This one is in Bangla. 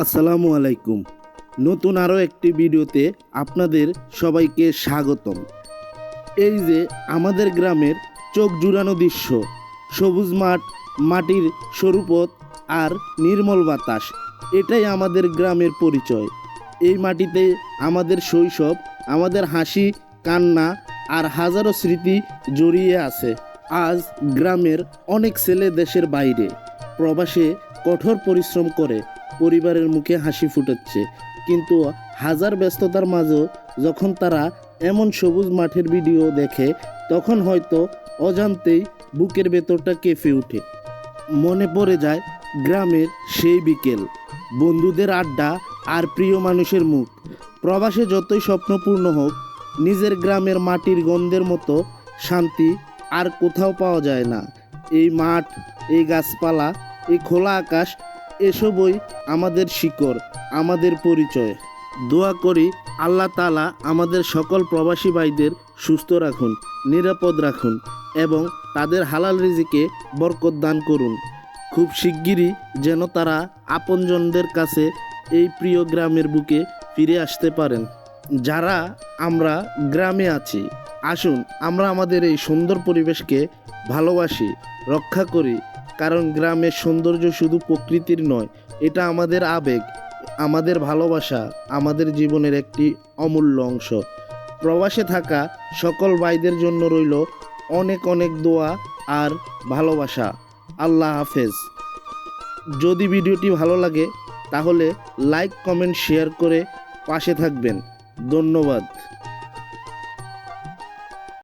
আসসালামু আলাইকুম। নতুন আরও একটি ভিডিওতে আপনাদের সবাইকে স্বাগতম। এই যে আমাদের গ্রামের চোখ জুড়ানো দৃশ্য, সবুজ মাঠ, মাটির সরু পথ আর নির্মল বাতাস, এটাই আমাদের গ্রামের পরিচয়। এই মাটিতে আমাদের শৈশব, আমাদের হাসি, কান্না আর হাজারো স্মৃতি জড়িয়ে আছে। আজ গ্রামের অনেক ছেলে দেশের বাইরে প্রবাসে কঠোর পরিশ্রম করে পরিবারের মুখে হাসি ফুটাচ্ছে, কিন্তু হাজার ব্যস্ততার মাঝেও যখন তারা এমন সবুজ মাঠের ভিডিও দেখে, তখন হয়তো অজান্তেই বুকের ভেতরটা কেঁপে ওঠে। মনে পড়ে যায় গ্রামের সেই বিকেল, বন্ধুদের আড্ডা আর প্রিয় মানুষের মুখ। প্রবাসে যতই স্বপ্ন পূর্ণ হোক, নিজের গ্রামের মাটির গন্ধের মতো শান্তি আর কোথাও পাওয়া যায় না। এই মাঠ, এই গাছপালা, এই খোলা আকাশ, এসবই আমাদের শিকড়, আমাদের পরিচয়। দোয়া করি আল্লাহ তাআলা আমাদের সকল প্রবাসী ভাইদের সুস্থ রাখুন, নিরাপদ রাখুন এবং তাদের হালাল রিজিকে বরকত দান করুন। খুব শিগগিরই যেন তারা আপনজনদের কাছে এই প্রিয় গ্রামের বুকে ফিরে আসতে পারেন। যারা আমরা গ্রামে আছি, আসুন আমরা আমাদের এই সুন্দর পরিবেশকে ভালোবাসি, রক্ষা করি। কারণ গ্রামের সৌন্দর্য শুধু প্রকৃতির নয়, এটা আমাদের আবেগ, আমাদের ভালোবাসা, আমাদের জীবনের একটি অমূল্য অংশ। প্রবাসে থাকা সকল ভাইদের জন্য রইল অনেক অনেক দোয়া আর ভালোবাসা। আল্লাহ হাফেজ। যদি ভিডিওটি ভালো লাগে তাহলে লাইক, কমেন্ট, শেয়ার করে পাশে থাকবেন। ধন্যবাদ।